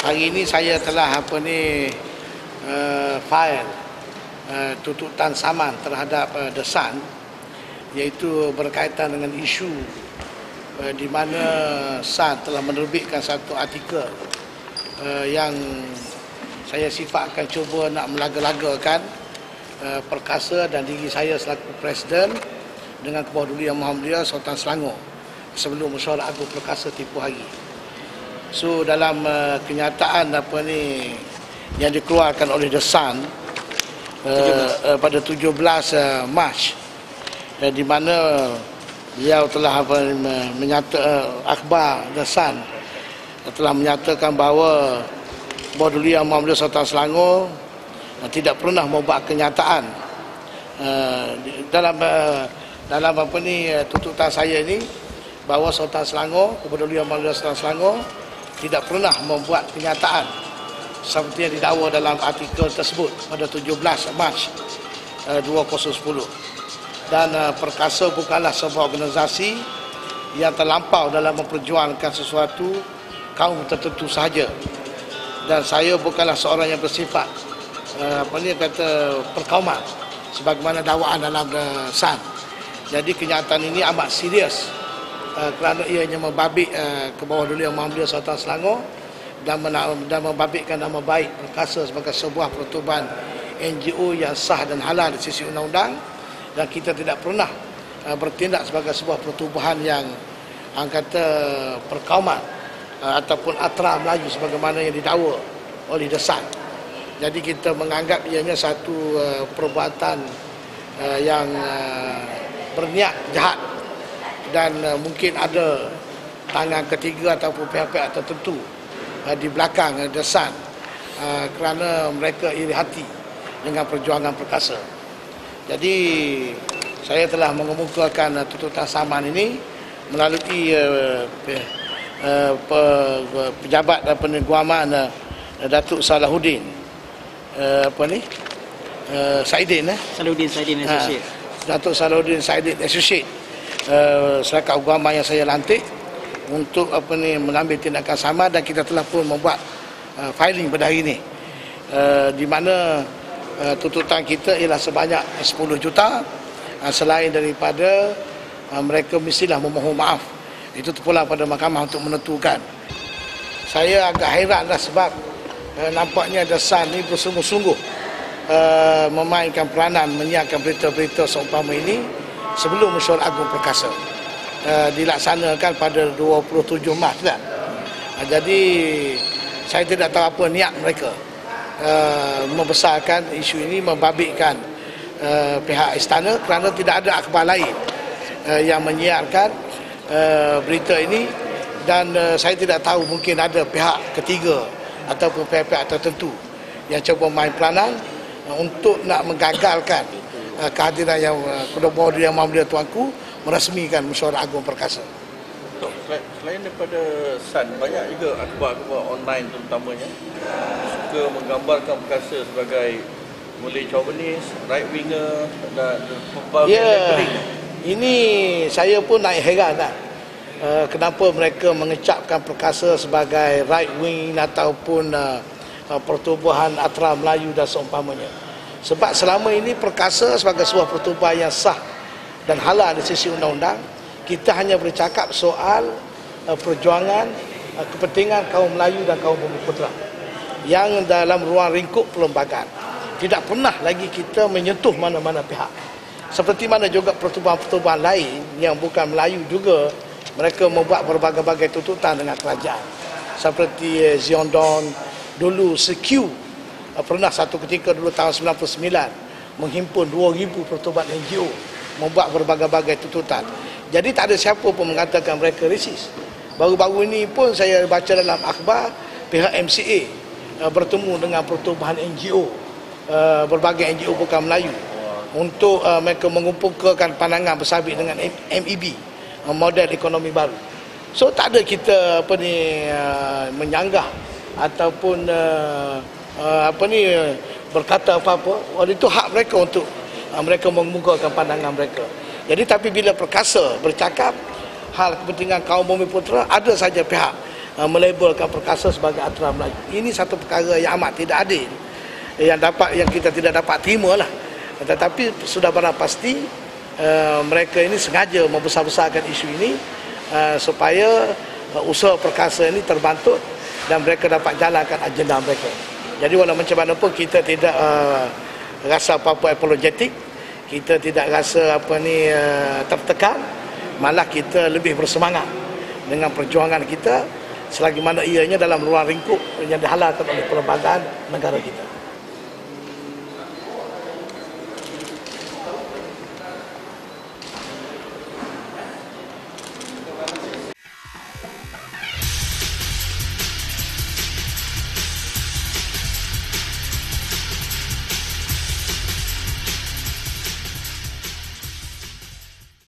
Hari ini saya telah file tuntutan saman terhadap The Sun, iaitu berkaitan dengan isu di mana Sun telah menerbitkan satu artikel yang saya sifatkan cuba nak melaga-lagakan perkasa dan diri saya selaku Presiden dengan Kebawah Duli Yang Maha Mulia Sultan Selangor sebelum Mesyuarat Agung Perkasa tempoh hari. So dalam kenyataan yang dikeluarkan oleh The Sun pada 17 Mac, di mana beliau telah akhbar The Sun telah menyatakan bahawa Kebawah Duli Yang Maha Mulia Sultan Selangor tidak pernah membuat kenyataan dalam tuntutan saya ini, bahawa Sultan Selangor, Kebawah Duli Yang Maha Mulia Sultan Selangor tidak pernah membuat kenyataan seperti yang didakwa dalam artikel tersebut pada 17 Mac 2010. Dan perkasa bukanlah sebuah organisasi yang terlampau dalam memperjuangkan sesuatu kaum tertentu sahaja. Dan saya bukanlah seorang yang bersifat perkauman sebagaimana dakwaan dalam Sun. Jadi kenyataan ini amat serius kerana ianya membabit Kebawah Duli Yang Maha Mulia Sultan Selangor dan membabitkan nama baik perkasa sebagai sebuah pertubuhan NGO yang sah dan halal dari sisi undang-undang, dan kita tidak pernah bertindak sebagai sebuah pertubuhan yang perkauman ataupun atra Melayu sebagaimana yang didakwa oleh The Sun. Jadi kita menganggap ianya satu perbuatan yang berniat jahat, dan mungkin ada tangan ketiga ataupun pihak-pihak tertentu di belakang The Sun kerana mereka iri hati dengan perjuangan perkasa. Jadi saya telah mengemukakan tuntutan saman ini melalui pejabat Guaman Datuk Salahuddin Saidin Associate. Datuk Salahuddin Saidin Associate selaku agama yang saya lantik untuk mengambil tindakan sama, dan kita telah pun membuat filing pada hari ini, di mana tuntutan kita ialah sebanyak 10 juta, selain daripada mereka mestilah memohon maaf. Itu terpulang pada mahkamah untuk menentukan. Saya agak heranlah sebab nampaknya The Sun ni bersungguh-sungguh memainkan peranan menyiarkan berita-berita seumpama ini sebelum Mesyuarat Agung Perkasa dilaksanakan pada 27 Mac kan. Jadi saya tidak tahu apa niat mereka membesarkan isu ini, membabitkan pihak istana kerana tidak ada akhbar lain yang menyiarkan berita ini, dan saya tidak tahu, mungkin ada pihak ketiga ataupun pihak-pihak tertentu yang cuba main peranan untuk nak menggagalkan kehadiran yang Kebawah Duli Yang Maha Mulia Tuanku merasmikan Mesyuarat Agung Perkasa. Selain daripada Sun, banyak juga akhbar-akhbar online terutamanya suka menggambarkan perkasa sebagai mulai chauvinis, right winger dan ini saya pun naik heran kan. Kenapa mereka mengecapkan perkasa sebagai right wing ataupun pertubuhan atra Melayu dan seumpamanya. Sebab selama ini perkasa sebagai sebuah pertubuhan yang sah dan halal dari sisi undang-undang, kita hanya bercakap soal perjuangan kepentingan kaum Melayu dan kaum Bumiputera yang dalam ruang lingkup perlembagaan. Tidak pernah lagi kita menyentuh mana-mana pihak. Seperti mana juga pertubuhan-pertubuhan lain yang bukan Melayu juga, mereka membuat berbagai-bagai tuntutan dengan kerajaan. Seperti Ziondon, dulu SQ pernah satu ketika dulu tahun 99 menghimpun 2,000 pertubuhan NGO membuat berbagai-bagai tuntutan. Jadi tak ada siapa pun mengatakan mereka resis. Baru-baru ini pun saya baca dalam akhbar pihak MCA bertemu dengan pertubuhan NGO, berbagai NGO bukan Melayu, untuk mereka mengumpulkan pandangan bersabit dengan MEB, model ekonomi baru. So tak ada kita menyanggah ataupun berkata apa-apa. Itu hak mereka untuk mereka mengemukakan pandangan mereka. Jadi tapi bila perkasa bercakap hal kepentingan kaum Bumiputera, ada saja pihak melabelkan perkasa sebagai Atra Melayu. Ini satu perkara yang amat tidak adil, yang kita tidak dapat terima lah. Tetapi sudah barang pasti mereka ini sengaja membesar-besarkan isu ini supaya usaha perkasa ini terbantut dan mereka dapat jalankan agenda mereka. Jadi walau macam mana pun kita tidak rasa apa-apa apologetik, kita tidak rasa tertekan, malah kita lebih bersemangat dengan perjuangan kita selagi mana ianya dalam ruang lingkup yang dihalalkan oleh perlembagaan negara kita.